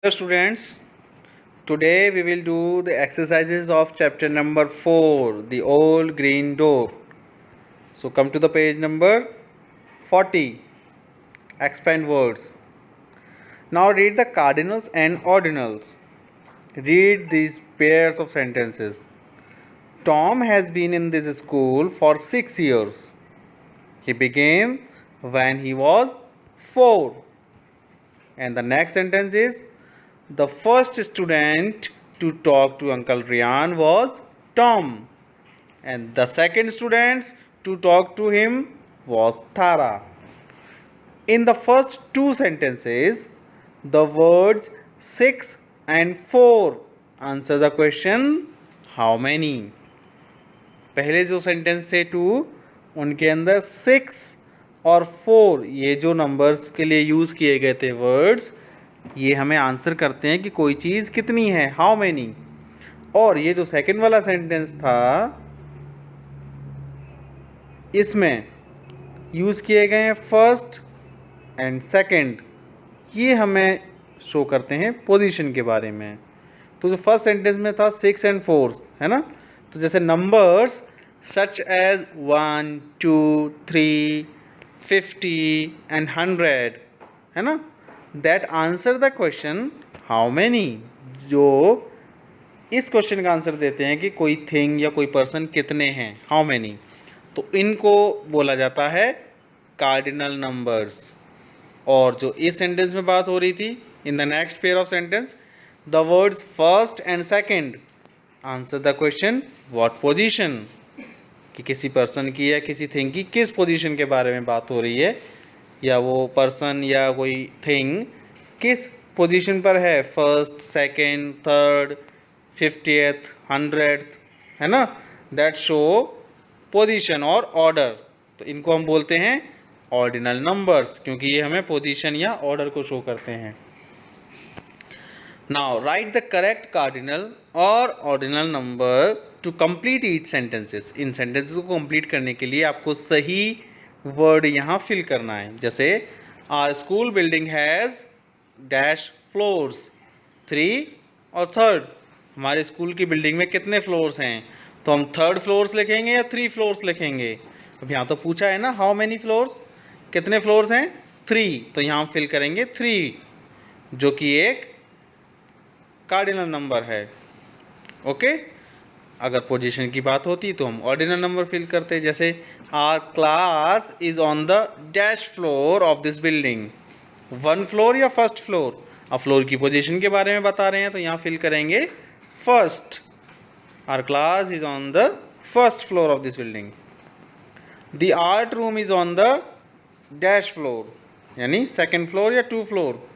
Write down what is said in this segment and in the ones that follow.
Hello students, today we will do the exercises of chapter number 4, the old green door. So come to the page number 40, expand words. Now read the cardinals and ordinals. Read these pairs of sentences. Tom has been in this school for 6 years. He began when he was 4. And the next sentence is the first student to talk to Uncle Rian was Tom, and the second student to talk to him was Tara. In the first two sentences, the words 6 and 4 answer the question how many. पहले जो sentence थे to उनके अंदर 6 और 4 ये जो numbers के लिए यूज़ किए गए थे वर्ड्स ये हमें आंसर करते हैं कि कोई चीज़ कितनी है, हाउ मैनी। और ये जो सेकंड वाला सेंटेंस था इसमें यूज़ किए गए हैं फर्स्ट एंड सेकंड, ये हमें शो करते हैं पोजीशन के बारे में। तो जो फर्स्ट सेंटेंस में था 6 एंड 4 है ना, तो जैसे नंबर्स सच एज 1 2 3 50 एंड 100 है ना, that answer the question how many, जो इस क्वेश्चन का आंसर देते हैं कि कोई थिंग या कोई पर्सन कितने हैं, हाउ मैनी। तो इनको बोला जाता है कार्डिनल नंबर्स। और जो इस सेंटेंस में बात हो रही थी, in the next pair of sentence the words first and second answer the question what position, कि किसी पर्सन की या किसी थिंग की किस पोजीशन के बारे में बात हो रही है, या वो पर्सन या कोई थिंग किस पोजीशन पर है, first second third 50th 100th है ना, दैट शो पोजीशन और ऑर्डर। तो इनको हम बोलते हैं ऑर्डिनल नंबर्स, क्योंकि ये हमें पोजीशन या ऑर्डर को शो करते हैं। Now write the correct cardinal और ordinal number to complete each sentences. इन सेंटेंसेस को कंप्लीट करने के लिए आपको सही वर्ड यहाँ फिल करना है। जैसे our school building has dash floors 3 और थर्ड, हमारे स्कूल की बिल्डिंग में कितने फ्लोर्स हैं, तो हम थर्ड फ्लोर्स लिखेंगे या 3 फ्लोर्स लिखेंगे। अब यहाँ तो पूछा है ना हाउ मैनी फ्लोर्स, कितने फ्लोर्स हैं 3, तो यहाँ हम फिल करेंगे 3, जो कि एक कार्डिनल नंबर है। ओके, अगर पोजीशन की बात होती तो हम ऑर्डिनल नंबर फिल करते, जैसे our class is on the dash floor of this building, 1 floor या फर्स्ट फ्लोर। अब फ्लोर की पोजीशन के बारे में बता रहे हैं तो यहाँ फिल करेंगे first, our class is on the first floor of this building. The art room is on the dash floor, यानी सेकेंड फ्लोर या 2 floor.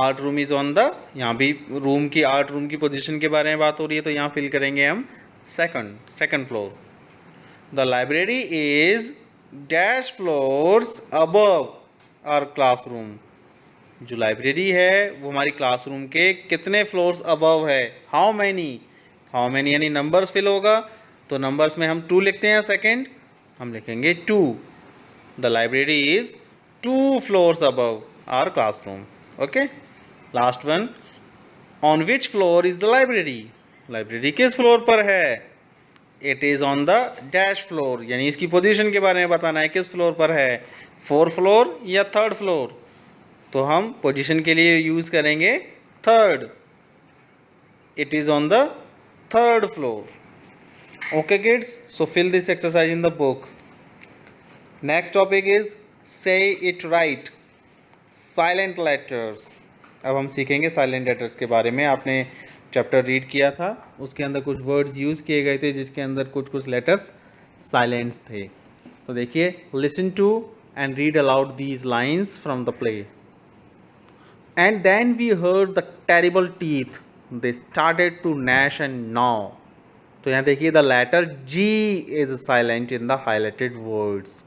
Art room is on the, यहाँ भी रूम की आर्ट रूम की position के बारे में बात हो रही है तो यहाँ फिल करेंगे हम second floor. The library is dash floors above our classroom, जो लाइब्रेरी है वो हमारी क्लासरूम के कितने फ्लोर्स अबव है, हाउ मैनी। हाउ मैनी यानी नंबर्स फिल होगा, तो नंबर्स में हम 2 लिखते हैं, सेकंड हम लिखेंगे 2। The library is 2 floors above our classroom. Okay, last one, on which floor is the library, library किस फ्लोर पर है, it is on the dash floor, यानी इसकी पोजीशन के बारे में बताना है किस फ्लोर पर है, 4 फ्लोर या थर्ड फ्लोर। तो हम पोजीशन के लिए यूज़ करेंगे third, it is on the third floor. Okay kids, so fill this exercise in the book. Next topic is say it right, silent letters. अब हम सीखेंगे साइलेंट लेटर्स के बारे में। आपने चैप्टर रीड किया था, उसके अंदर कुछ वर्ड्स यूज़ किए गए थे जिसके अंदर कुछ लेटर्स साइलेंट थे। तो देखिए, listen to and read aloud these lines from the play. And then we heard the terrible teeth, they started to gnash and gnaw। तो यहाँ देखिए, the letter G is silent in the highlighted words.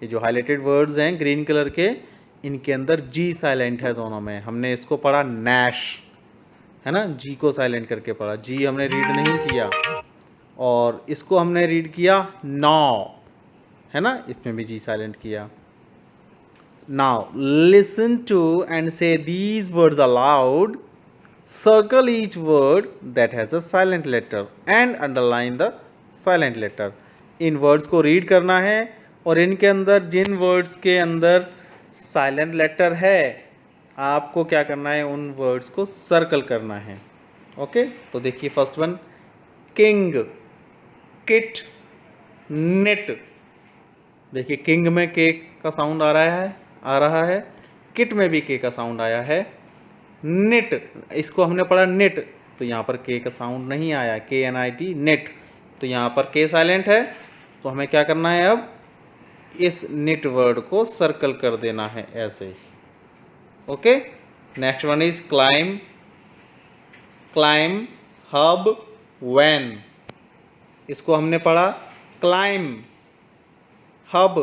ये जो highlighted words हैं green colour के, इनके अंदर जी silent है दोनों में। हमने इसको पढ़ा नैश है ना, जी को साइलेंट करके पढ़ा, जी हमने रीड नहीं किया। और इसको हमने रीड किया नौ है ना, इसमें भी जी साइलेंट किया। नाउ लिसन टू एंड से these words allowed Circle each word that has a silent letter and underline the silent letter. In words को रीड करना है और इनके अंदर जिन वर्ड्स के अंदर साइलेंट लेटर है आपको क्या करना है, उन वर्ड्स को सर्कल करना है. ओके, तो देखिए first one, king, kit, net. देखिए किंग में के का साउंड आ रहा है, किट में भी के का साउंड आया है. नेट, इसको हमने पढ़ा नेट, तो यहाँ पर के का साउंड नहीं आया, KNIT, नेट, तो यहाँ पर के साइलेंट है. तो हमें क्या करना है, अब इस नेट वर्ड को सर्कल कर देना है ऐसे. Okay, next one is climb, climb, hub, van. इसको हमने पढ़ा क्लाइम, हब,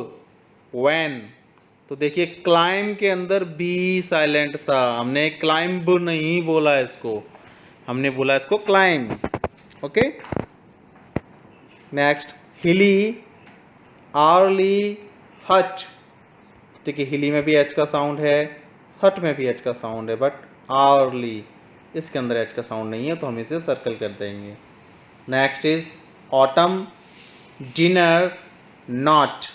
वैन. तो देखिए क्लाइम के अंदर बी साइलेंट था, हमने क्लाइंब नहीं बोला इसको, हमने बोला इसको क्लाइम. ओके, नेक्स्ट हिली, आर्ली, हच. देखिए हिली में भी एच का साउंड है, हट में भी एच का साउंड है, बट आर्ली इसके अंदर एच का साउंड नहीं है, तो हम इसे सर्कल कर देंगे. Next is autumn, dinner, not.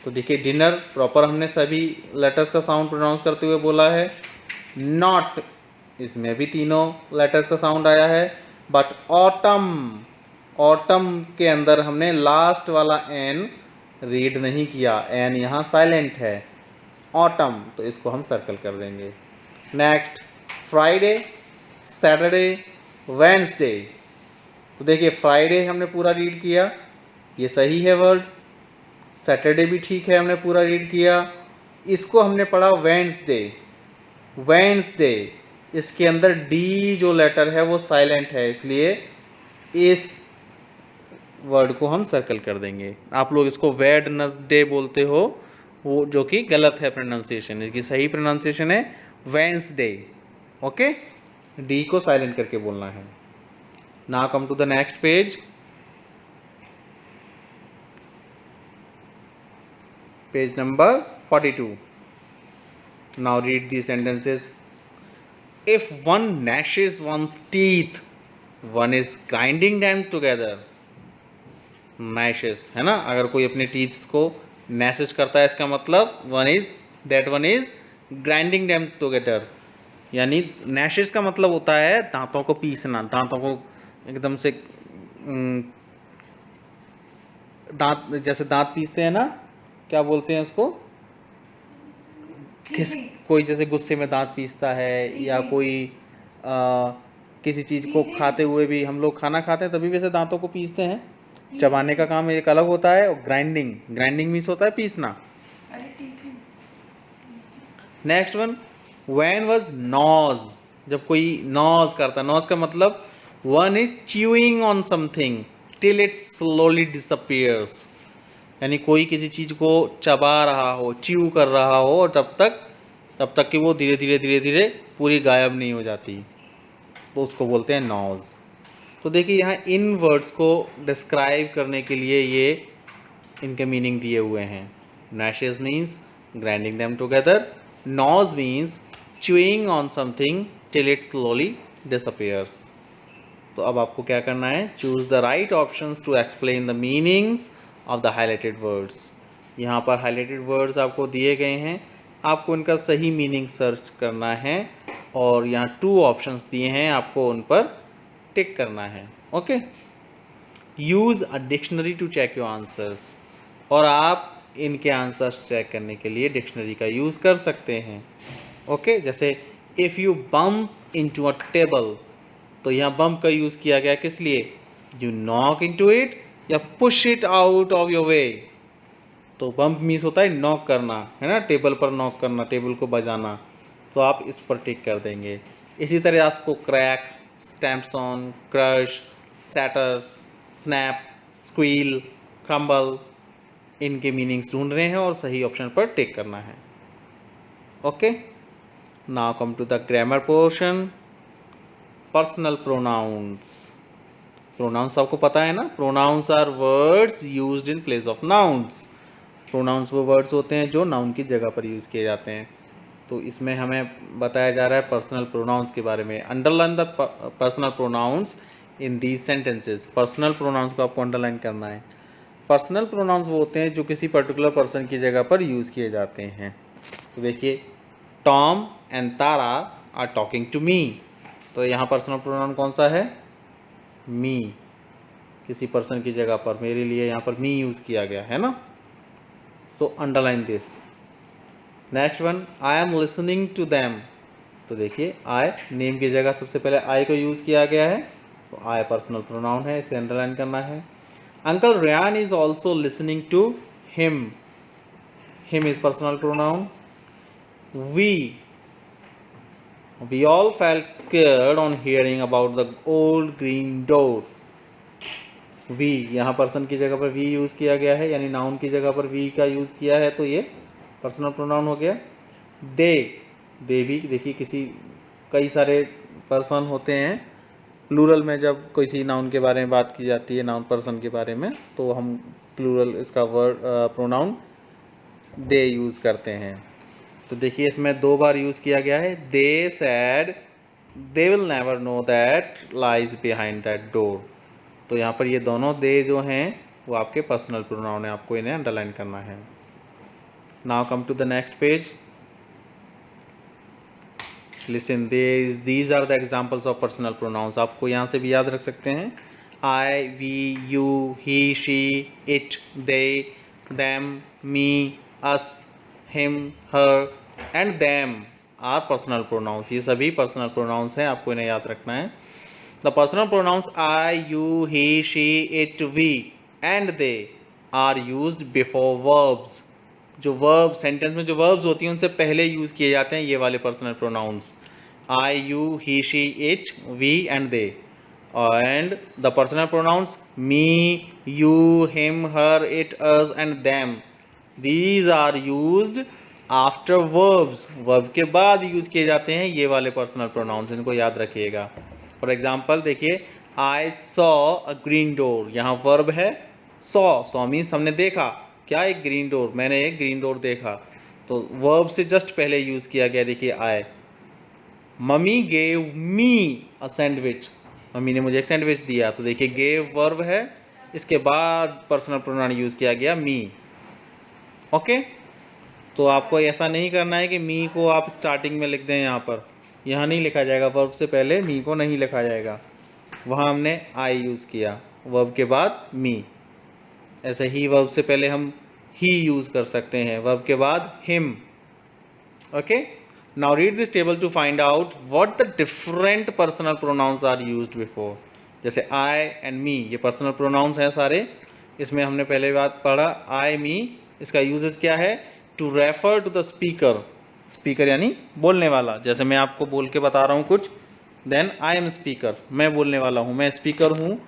तो देखिए डिनर प्रॉपर हमने सभी लेटर्स का साउंड प्रोनाउंस करते हुए बोला है. नॉट, इसमें भी तीनों लेटर्स का साउंड आया है. बट ऑटम, ऑटम के अंदर हमने लास्ट वाला एन रीड नहीं किया, एन यहाँ साइलेंट है. ऑटम, तो इसको हम सर्कल कर देंगे. Next Friday, Saturday, Wednesday. तो देखिए फ्राइडे हमने पूरा रीड किया, ये सही है वर्ड. सैटरडे भी ठीक है, हमने पूरा रीड किया. इसको हमने पढ़ा वेंसडे, वेंसडे, इसके अंदर डी जो लेटर है वो साइलेंट है, इसलिए इस वर्ड को हम सर्कल कर देंगे. आप लोग इसको वेडनसडे बोलते हो, वो जो कि गलत है प्रोनाउंसिएशन, इसकी सही प्रोनाउंसिएशन है वेंसडे. ओके, डी को साइलेंट करके बोलना है. Now come to the next page. Page number 42. Now read these sentences. If one gnashes one's teeth, one is grinding them together. Gnashes है ना, अगर कोई अपने टीथ्स को gnashes करता है, इसका मतलब one is grinding them together. यानी gnashes का मतलब होता है दांतों को पीसना, दांतों को एकदम से दांत, जैसे दांत पीसते हैं ना, क्या बोलते हैं उसको, कोई जैसे गुस्से में दांत पीसता है, या कोई किसी चीज़ को खाते हुए भी, हम लोग खाना खाते हैं तभी वैसे दांतों को पीसते हैं. चबाने का काम एक अलग होता है, और ग्राइंडिंग, ग्राइंडिंग मीन्स होता है पीसना. Next one, when was gnaws. जब कोई नॉज करता, नॉज का मतलब one is chewing on something till it slowly disappears. यानी कोई किसी चीज़ को चबा रहा हो, च्यू कर रहा हो, और तब तक कि वो धीरे धीरे पूरी गायब नहीं हो जाती, तो उसको बोलते हैं नॉज. तो देखिए यहाँ इन वर्ड्स को डिस्क्राइब करने के लिए ये इनके मीनिंग दिए हुए हैं. gnashes means grinding them together, gnaws means chewing on something till it slowly disappears. तो अब आपको क्या करना है, choose the right options to explain the meanings of the highlighted words. यहाँ पर हाईलाइटेड वर्ड्स आपको दिए गए हैं, आपको इनका सही मीनिंग सर्च करना है, और यहाँ 2 ऑप्शंस दिए हैं, आपको उन पर टिक करना है. Okay, use a dictionary to check your answers. और आप इनके आंसर्स चेक करने के लिए डिक्शनरी का यूज़ कर सकते हैं. ओके, जैसे if you bump into a table, तो यहाँ बम्प का यूज़ किया गया किस लिए, यू नॉक इनटू इट या push it out of your way. तो बम्प मीन्स होता है नॉक करना, है ना, टेबल पर नॉक करना, टेबल को बजाना, तो आप इस पर टिक कर देंगे. इसी तरह आपको crack, stamps on, crush, shatters, snap, squeal, crumble, इनके मीनिंग्स ढूंढ रहे हैं और सही ऑप्शन पर टिक करना है. Okay, now come to the grammar portion. Personal pronouns. Pronouns आपको पता है ना, pronouns are words used in place of nouns. Pronouns वो वर्ड्स होते हैं जो नाउन की जगह पर यूज़ किए जाते हैं. तो इसमें हमें बताया जा रहा है पर्सनल प्रोनाउंस के बारे में। Underline the personal pronouns in these sentences. Personal pronouns को आपको अंडरलाइन करना है। पर्सनल प्रोनाउंस वो होते हैं जो किसी पर्टिकुलर पर्सन की जगह पर यूज़ किए जाते हैं। तो देखिए, Tom and Tara are talking to me. तो यहाँ पर्सनल प्रोनाउन कौन सा है? मी। किसी पर्सन की जगह पर मेरे लिए यहाँ पर मी यूज़ किया गया है ना। So underline this. Next one, I am listening to them. तो देखिए, आई नेम की जगह सबसे पहले आई को यूज़ किया गया है, तो आई पर्सनल प्रोनाउन है, इसे अंडरलाइन करना है। Uncle Ryan is also listening to him. Him is personal pronoun. We all felt scared on hearing about the old green door. We यहाँ पर्सन की जगह पर वी यूज़ किया गया है, यानी नाउन की जगह पर वी का यूज़ किया है, तो ये पर्सनल प्रोनाउन हो गया। दे भी देखिए, कई सारे पर्सन होते हैं। प्लूरल में जब किसी नाउन के बारे में बात की जाती है, नाउन पर्सन के बारे में, तो हम प्लूरल इसका वर्ड प्रोनाउन दे यूज़ करते हैं। तो देखिए, इसमें 2 बार यूज़ किया गया है। They said they will never know that lies behind that door. तो यहाँ पर ये दोनों दे जो हैं वो आपके पर्सनल प्रोनाउन है, आपको इन्हें अंडरलाइन करना है। Now come to the next page. Listen, these are the examples of personal pronouns. आपको यहाँ से भी याद रख सकते हैं। I, we, you, he, she, it, they, them, me, us, him, her and them are personal pronouns. ये सभी पर्सनल प्रोनाउंस हैं, आपको इन्हें याद रखना है। The personal pronouns I, you, he, she, it, we and they are used before verbs. जो verb sentence में जो वर्ब्स होती हैं उनसे पहले यूज़ किए जाते हैं ये वाले personal pronouns. I, you, he, she, it, we and they. And the personal pronouns me, you, him, her, it, us and them, these are used after verbs. Verb के बाद यूज़ किए जाते हैं ये वाले पर्सनल प्रोनाउंस, इनको याद रखिएगा। फॉर एग्जाम्पल देखिए, I saw a green door. यहाँ वर्ब है सॉ मीन्स हमने देखा क्या, एक ग्रीन डोर, मैंने एक ग्रीन डोर देखा, तो वर्ब से जस्ट पहले यूज़ किया गया। देखिए, I. Mummy gave me a sandwich. Mummy ने मुझे एक सैंडविच दिया, तो देखिए गेव वर्ब है, इसके बाद पर्सनल प्रोनाउन यूज़ किया गया मी। ओके, तो आपको ऐसा नहीं करना है कि मी को आप स्टार्टिंग में लिख दें। यहाँ नहीं लिखा जाएगा, वर्ब से पहले मी को नहीं लिखा जाएगा, वहाँ हमने आई यूज़ किया, वर्ब के बाद मी। ऐसे ही वर्ब से पहले हम ही यूज़ कर सकते हैं, वर्ब के बाद him. Okay, now read this table to find out what the different personal pronouns are used before. जैसे आई एंड मी, ये पर्सनल प्रोनाउंस हैं सारे। इसमें हमने पहले बात पढ़ा, आई, मी, इसका यूजेस क्या है? To refer to the speaker. Speaker यानी बोलने वाला। जैसे मैं आपको बोल के बता रहा हूँ कुछ, देन आई एम स्पीकर, मैं बोलने वाला हूँ, मैं स्पीकर हूँ,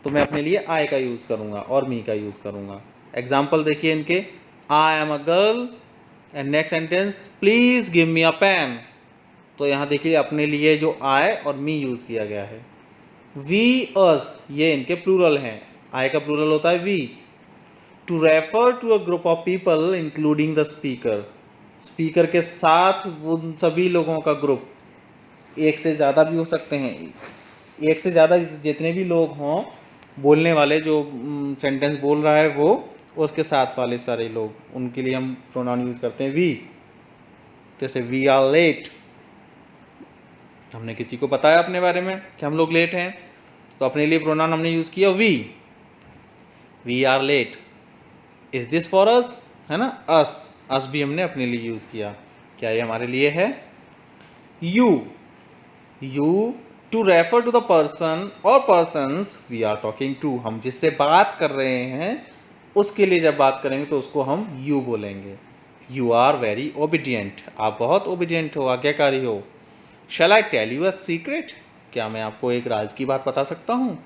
तो मैं अपने लिए आई का यूज़ करूँगा और मी का यूज़ करूँगा। एग्जाम्पल देखिए इनके, I am a girl and next sentence, please give me a pen. तो यहाँ देखिए अपने लिए जो आई और मी यूज़ किया गया है। वी, अस, ये इनके प्लूरल हैं, आई का प्लूरल होता है we. To refer to a group of people including the speaker, speaker के साथ उन सभी लोगों का ग्रुप, एक से ज़्यादा भी हो सकते हैं, एक से ज़्यादा जितने भी लोग हों बोलने वाले, जो सेंटेंस बोल रहा है वो, उसके साथ वाले सारे लोग, उनके लिए हम प्रोनाउन यूज़ करते हैं वी। जैसे वी आर लेट, हमने किसी को बताया अपने बारे में कि हम लोग लेट हैं, तो अपने लिए प्रोनाउन हमने यूज़ किया we are late. Is this for us, है ना, अस भी हमने अपने लिए यूज़ किया। क्या ये हमारे लिए है? You to refer to the person और persons we are talking to, हम जिससे बात कर रहे हैं उसके लिए जब बात करेंगे तो उसको हम यू बोलेंगे। यू आर वेरी ओबीडियंट, आप बहुत ओबीडियंट हो, आज्ञाकारी हो। Shall I tell you a secret, क्या मैं आपको एक राज की बात बता सकता हूँ?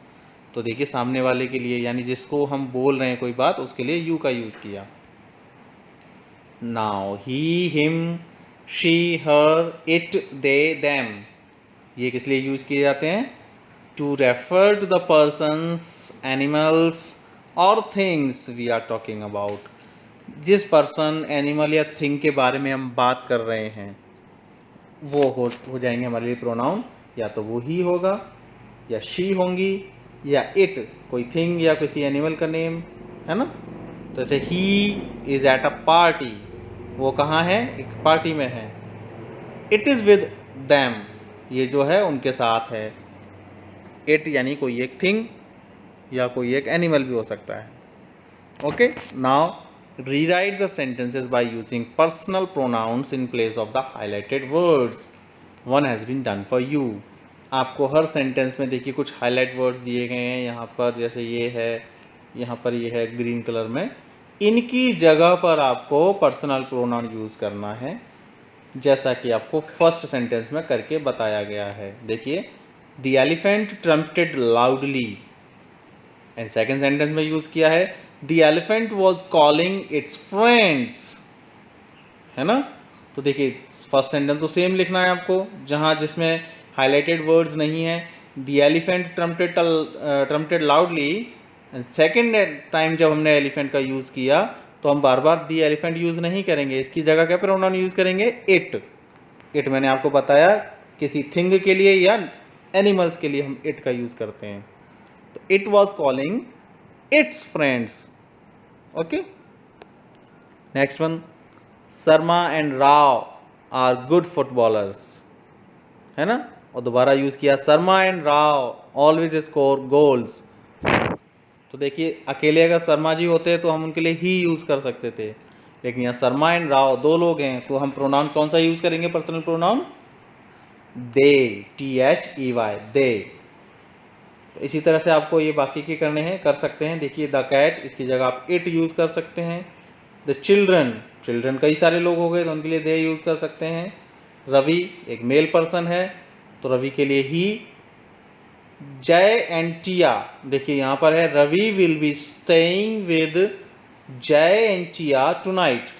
तो देखिए सामने वाले के लिए, यानी जिसको हम बोल रहे हैं कोई बात, उसके लिए यू का यूज़ किया। Now he, him, she, her, it, they, them, ये किस लिए यूज़ किए जाते हैं? To refer to the persons, animals और things we are talking about. जिस पर्सन, एनिमल या थिंग के बारे में हम बात कर रहे हैं वो हो जाएंगे हमारे लिए प्रोनाउन, या तो वो ही होगा या शी होंगी या इट, कोई थिंग या किसी एनिमल का नेम, है ना। तो जैसे he is at a party, वो कहाँ है, एक पार्टी में है। इट इज़ विद दैम, ये जो है उनके साथ है। इट यानी कोई एक थिंग या कोई एक एनिमल भी हो सकता है। Okay, now rewrite the sentences by using personal pronouns in place of the highlighted words. One has been done for you. आपको हर सेंटेंस में देखिए कुछ हाईलाइट वर्ड्स दिए गए हैं यहाँ पर, जैसे ये है, यहाँ पर ये है ग्रीन कलर में। इनकी जगह पर आपको पर्सनल प्रोनाउन यूज़ करना है, जैसा कि आपको फर्स्ट सेंटेंस में करके बताया गया है। देखिए, the elephant trumpeted loudly, and second sentence में यूज़ किया है the elephant was calling its friends, है ना। तो देखिए फर्स्ट सेंटेंस तो सेम लिखना है आपको, जहाँ जिसमें हाईलाइटेड वर्ड्स नहीं है, the elephant trumpeted loudly, and second time जब हमने एलिफेंट का यूज़ किया तो हम बार बार दी एलिफेंट यूज़ नहीं करेंगे, इसकी जगह क्या प्रोनाउन यूज़ करेंगे, इट। इट मैंने आपको बताया किसी थिंग के लिए या एनिमल्स के लिए हम इट का यूज़ करते हैं। तो it was calling its friends. Okay, next one, Sharma and Rao are good footballers, है ना। और दोबारा यूज़ किया, Sharma and Rao always score goals. तो देखिए अकेले अगर शर्मा जी होते तो हम उनके लिए ही यूज़ कर सकते थे, लेकिन यहाँ शर्मा एंड राव दो लोग हैं, तो हम प्रोनाउन कौन सा यूज़ करेंगे, पर्सनल प्रोनाउन दे, THEY, दे। तो इसी तरह से आपको ये बाकी के करने हैं, कर सकते हैं। देखिए द कैट, इसकी जगह आप इट यूज़ कर सकते हैं। द चिल्ड्रन, चिल्ड्रन कई सारे लोग हो गए तो उनके लिए दे यूज़ कर सकते हैं। रवि एक मेल पर्सन है तो रवि के लिए ही। जय एंड टिया, देखिए यहाँ पर है Ravi will be staying with Jay and Tia tonight.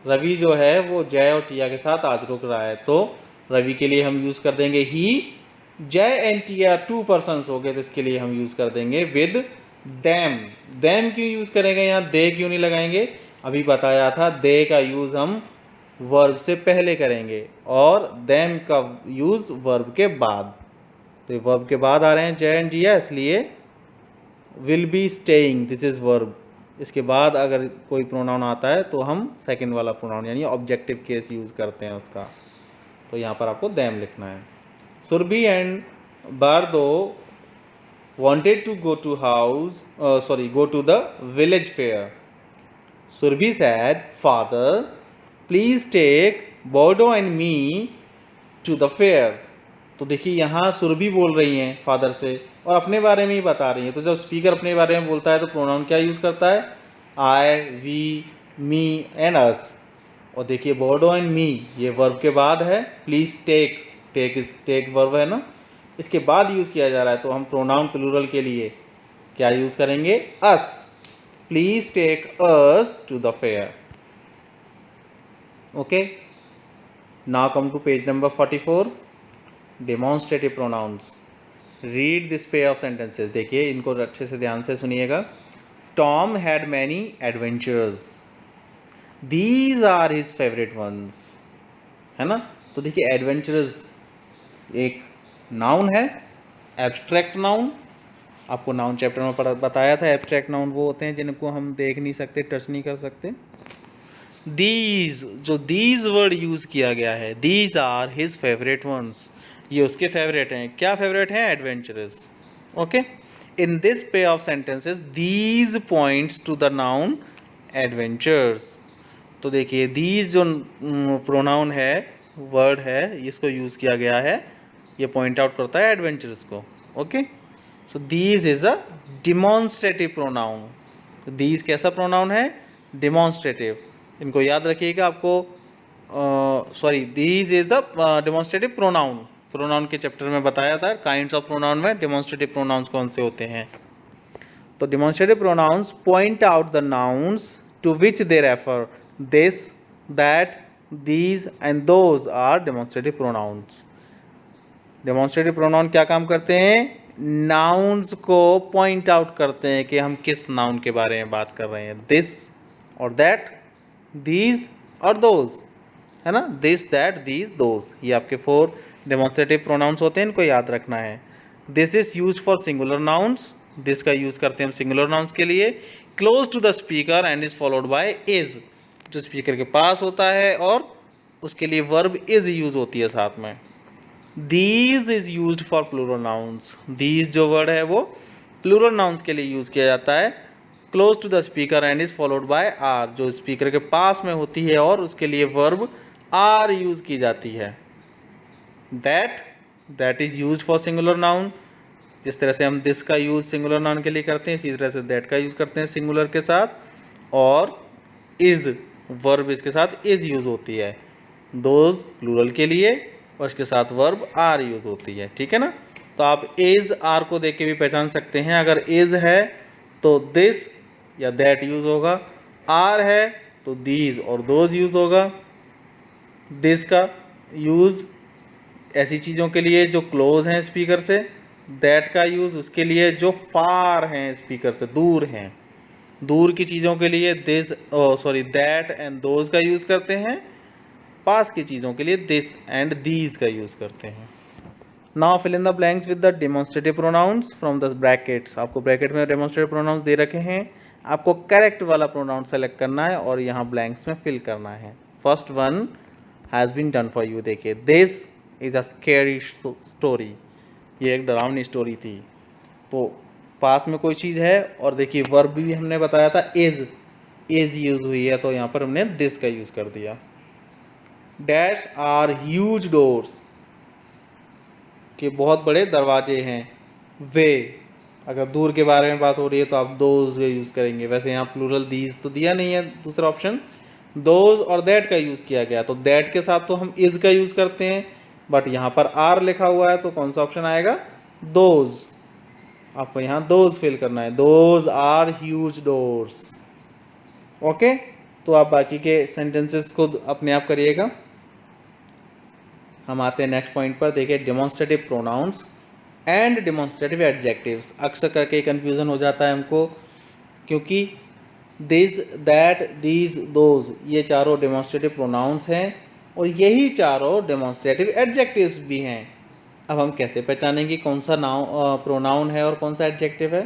Ravi जो है वो जय और टिया के साथ आज रुक रहा है, तो रवि के लिए हम यूज़ कर देंगे ही। जय एंड टिया टू पर्सन्स हो गए तो इसके लिए हम यूज़ कर देंगे विद देम। देम क्यों यूज़ करेंगे, यहाँ दे क्यों नहीं लगाएंगे, अभी बताया था दे का यूज़ हम वर्ब से पहले करेंगे और देम का यूज़ वर्ब के बाद। तो ये वर्ब के बाद आ रहे हैं जय एंड जिया, इसलिए will be staying, this is verb. इसके बाद अगर कोई प्रोनाउन आता है तो हम सेकंड वाला प्रोनाउन यानी ऑब्जेक्टिव केस यूज़ करते हैं उसका, तो यहाँ पर आपको देम लिखना है। सुरभि एंड बारदो wanted to go to go to the village fair. Surbhi said, Father, please take Bordo and me to the fair. तो देखिए यहाँ सुरभि बोल रही हैं फादर से और अपने बारे में ही बता रही हैं। तो जब स्पीकर अपने बारे में बोलता है तो प्रोनाउन क्या यूज़ करता है, आई, वी, मी एंड अस। और देखिए बोर्डो एंड मी ये वर्ब के बाद है, प्लीज़ टेक, टेक वर्ब है ना, इसके बाद यूज़ किया जा रहा है, तो हम प्रोनाउन प्लूरल के लिए क्या यूज़ करेंगे, us. Please take us to the fair. Okay, now come to page number 44, demonstrative pronouns. Read this pair of sentences, देखिए इनको अच्छे से ध्यान से सुनिएगा। Tom had many adventures, these are his favourite ones, है ना। तो देखिए एडवेंचरस एक नाउन है, एब्स्ट्रैक्ट नाउन, आपको नाउन चैप्टर में बताया था। एब्स्ट्रैक्ट नाउन वो होते हैं जिनको हम देख नहीं सकते, टच नहीं कर सकते। दीज, जो दीज वर्ड यूज़ किया गया है, these are his favourite ones, ये उसके फेवरेट हैं। क्या फेवरेट हैं, adventurous. Okay, in this pair of sentences these points to the noun adventures. तो देखिए दीज जो प्रोनाउन है, वर्ड है, इसको यूज़ किया गया है, ये पॉइंट आउट करता है एडवेंचरस को। Okay, so these is a demonstrative pronoun. तो दीज कैसा प्रोनाउन है, डिमॉन्स्ट्रेटिव। इनको याद रखिएगा आपको, these is the demonstrative pronoun. Pronoun के चैप्टर में बताया था काइंड्स ऑफ प्रोनाउन में डिमॉन्स्ट्रेटिव प्रोनाउंस कौन से होते हैं। तो demonstrative pronouns point out the nouns to which they refer, this, that, these and those are demonstrative pronouns. Demonstrative pronoun क्या काम करते हैं, नाउन्स को पॉइंट आउट करते हैं कि हम किस नाउन के बारे में बात कर रहे हैं, दिस और दैट, दीज और दोज, है ना, दिस दैट दीज दोज, ये आपके 4 डेमोन्स्ट्रेटिव प्रोनाउंस होते हैं, इनको याद रखना है। This is use for singular nouns, this का यूज करते हैं हम सिंगुलर नाउन्स के लिए। Close to the speaker and is followed by is, जो स्पीकर के पास होता है और उसके लिए वर्ब इज यूज होती है साथ में। These is use for plural nouns, these जो वर्ड है वो प्लूरल नाउन्स के लिए यूज किया जाता है। Close to the speaker and is followed by are, जो स्पीकर के पास में होती है और उसके लिए वर्ब आर यूज की जाती है। That is use for singular noun, जिस तरह से हम दिस का यूज सिंगुलर नाउन के लिए करते हैं, इसी तरह से दैट का यूज करते हैं सिंगुलर के साथ, और इज वर्ब इसके साथ इज यूज होती है। दोज प्लूरल के लिए और इसके साथ वर्ब आर यूज होती है, ठीक है ना। तो आप इज आर को देख के भी पहचान सकते हैं, अगर इज है तो दिस या दैट यूज होगा, आर है तो दीज और दोज यूज होगा। दिस का यूज ऐसी चीज़ों के लिए जो क्लोज हैं स्पीकर से, दैट का यूज़ उसके लिए जो फार हैं स्पीकर से, दूर हैं। दूर की चीज़ों के लिए दिस दैट एंड दोज का यूज़ करते हैं, पास की चीज़ों के लिए दिस एंड दीज का यूज़ करते हैं। Now fill in the blanks with the demonstrative pronouns from the brackets, आपको ब्रैकेट में डेमोन्स्ट्रेटिव प्रोनाउंस दे रखे हैं, आपको करेक्ट वाला प्रोनाउन सेलेक्ट करना है और यहाँ ब्लैंक्स में फिल करना है। First one has been done for you, देखिए this is a scary story, ये एक डरावनी स्टोरी थी। तो पास में कोई चीज़ है और देखिए वर्ब भी हमने बताया था इज यूज हुई है, तो यहाँ पर हमने दिस का यूज कर दिया। डैश आर ह्यूज डोर्स, के बहुत बड़े दरवाजे हैं। वे, अगर दूर के बारे में बात हो रही है तो आप दोज का यूज करेंगे, वैसे यहाँ प्लूरल दीज तो दिया नहीं है दूसरा ऑप्शन, दोज और दैट का यूज किया गया, तो दैट के साथ तो हम इज का यूज करते हैं, बट यहाँ पर आर लिखा हुआ है तो कौन सा ऑप्शन आएगा, दोज। आपको यहाँ दोज फिल करना है, those are huge doors. Okay, तो आप बाकी के सेंटेंसेस को अपने आप करिएगा। हम आते हैं नेक्स्ट पॉइंट पर, देखिए demonstrative pronouns and demonstrative adjectives. अक्सर करके कन्फ्यूज़न हो जाता है हमको, क्योंकि दिस दैट दीज दोज ये चारों डेमोन्स्ट्रेटिव प्रोनाउंस हैं और यही चारों डेमोन्स्ट्रेटिव एडजेक्टिव्स भी हैं। अब हम कैसे पहचानेंगे कौन सा प्रोनाउन है और कौन सा एडजेक्टिव है।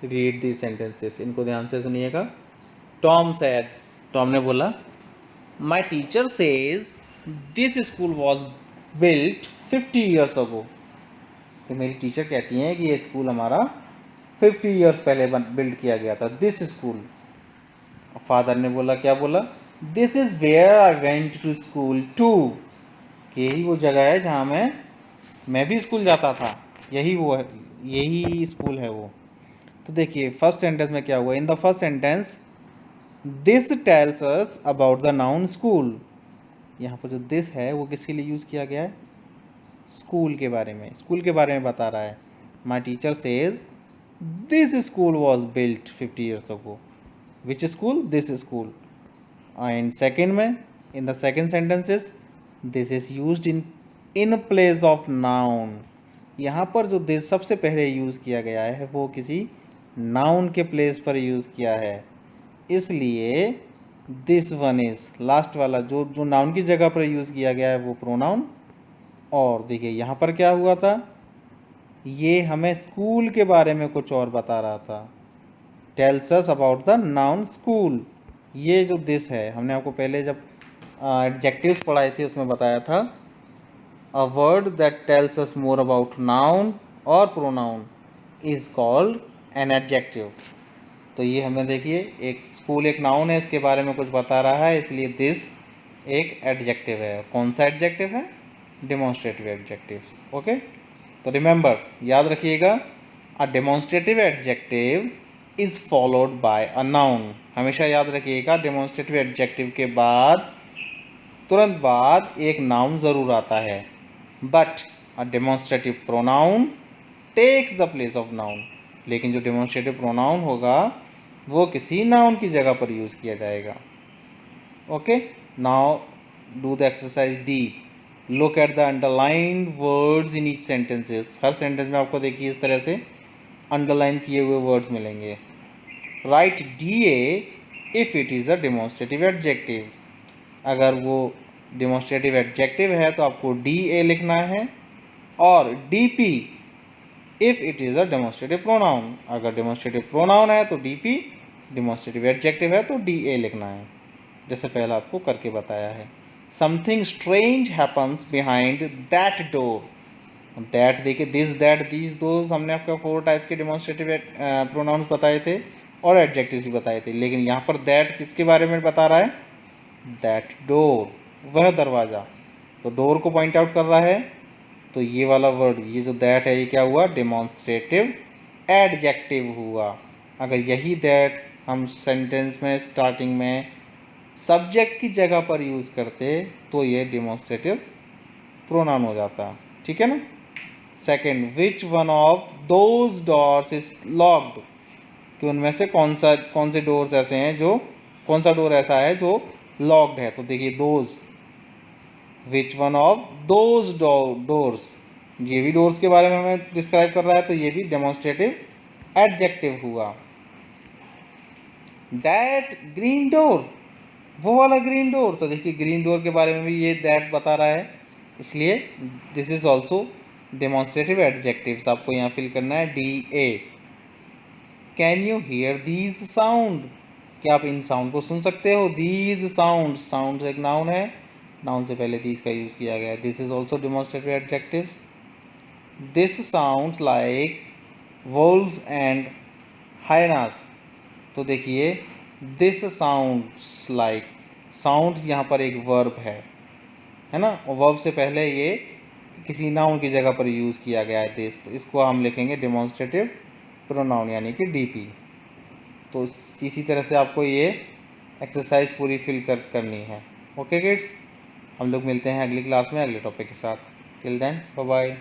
रीड दी सेंटेंसेस, इनको ध्यान से सुनिएगा। टॉम सैड, टॉम ने बोला, माई teacher says this school was built 50 years अगो, तो मेरी टीचर कहती हैं कि ये स्कूल हमारा 50 ईयर्स पहले बिल्ड किया गया था, दिस स्कूल। फादर ने बोला, क्या बोला, this is where I went to school too, यही वो जगह है जहाँ मैं भी स्कूल जाता था, यही स्कूल है वो। तो देखिए फर्स्ट सेंटेंस में क्या हुआ, in the first sentence this tells us about the noun school, यहाँ पर जो दिस है वो किसके लिए यूज़ किया गया है, स्कूल के बारे में बता रहा है। My teacher says this school was built 50 years ago, which school, this school. And second में, in the second sentences this is use in place of noun, यहाँ पर जो दिस सबसे पहले यूज़ किया गया है वो किसी नाउन के प्लेस पर यूज़ किया है, इसलिए दिस वन इज लास्ट वाला जो नाउन की जगह पर यूज़ किया गया है वो प्रोनाउन। और देखिए यहाँ पर क्या हुआ था, ये हमें स्कूल के बारे में कुछ और बता रहा था, tells us about the noun school. ये जो दिस है हमने आपको पहले जब एडजेक्टिव्स पढ़ाए थे उसमें बताया था, a word that tells us more about noun और pronoun is called an adjective. तो ये हमें देखिए एक स्कूल एक नाउन है, इसके बारे में कुछ बता रहा है, इसलिए दिस एक एडजेक्टिव है। कौन सा एडजेक्टिव है, डेमोन्स्ट्रेटिव एडजेक्टिव। ओके, तो रिमेंबर, याद रखिएगा, a demonstrative adjective is followed bye a noun. हमेशा याद रखिएगा डेमोन्स्ट्रेटिव एडजेक्टिव के बाद तुरंत बाद एक नाउन ज़रूर आता है, but a demonstrative pronoun takes the place of noun, लेकिन जो डेमोन्स्ट्रेटिव प्रोनाउन होगा वो किसी नाउन की जगह पर यूज़ किया जाएगा। Okay, now do the exercise D, look at the underlined words in each sentences. Her sentence में आपको देखिए इस तरह से अंडरलाइन किए हुए वर्ड्स मिलेंगे। Right D A if it is a demonstrative adjective, अगर वो डेमोन्स्ट्रेटिव एडजेक्टिव है तो आपको DA लिखना है, और DP if it is a demonstrative pronoun, अगर डेमोन्स्ट्रेटिव प्रोनाउन है तो DP, डेमोन्स्ट्रेटिव एडजेक्टिव है तो DA लिखना है, जैसे पहले आपको करके बताया है। Something strange happens behind that door, that देखिए, दिस, दैट, दीज, दोज, हमने आपको 4 टाइप के डेमोन्स्ट्रेटिव प्रोनाउंस बताए थे और एडजेक्टिव्स भी बताए थे, लेकिन यहाँ पर दैट किसके बारे में बता रहा है? दैट डोर, वह दरवाज़ा, तो डोर को पॉइंट आउट कर रहा है, तो ये वाला वर्ड, ये जो दैट है, ये क्या हुआ? डेमोन्स्ट्रेटिव एडजेक्टिव हुआ। अगर यही दैट हम सेंटेंस में स्टार्टिंग में सब्जेक्ट की जगह पर यूज़ करते तो ये डेमोन्स्ट्रेटिव प्रोनाउन हो जाता, ठीक है ना। Second, which one of those doors is locked, कि उनमें से कौन से डोर्स ऐसे हैं जो, कौन सा डोर ऐसा है जो लॉक्ड है, तो देखिए those, which one of those doors, ये भी डोर्स के बारे में हमें डिस्क्राइब कर रहा है, तो ये भी डेमोन्स्ट्रेटिव एडजेक्टिव हुआ। दैट ग्रीन डोर, वो वाला ग्रीन डोर, तो देखिए ग्रीन डोर के बारे में भी ये दैट बता रहा है, इसलिए this is also demonstrative adjectives, आपको यहाँ फिल करना है DA। Can you hear these sound, क्या आप इन साउंड को सुन सकते हो? दीज साउंड, साउंड एक नाउन है, नाउन से पहले दीज का यूज़ किया गया है, this is also demonstrative adjectives. This sound like vowels and hyenas, तो देखिए दिस साउंड्स लाइक, साउंड्स यहाँ पर एक वर्ब है ना, और वर्ब से पहले ये किसी नाउन की जगह पर यूज़ किया गया है दिस, तो इसको हम लिखेंगे डेमोन्स्ट्रेटिव प्रोनाउन यानी कि DP। तो इसी तरह से आपको ये एक्सरसाइज पूरी फिल करनी है। ओके किड्स, हम लोग मिलते हैं अगली क्लास में अगले टॉपिक के साथ। Till then bye bye.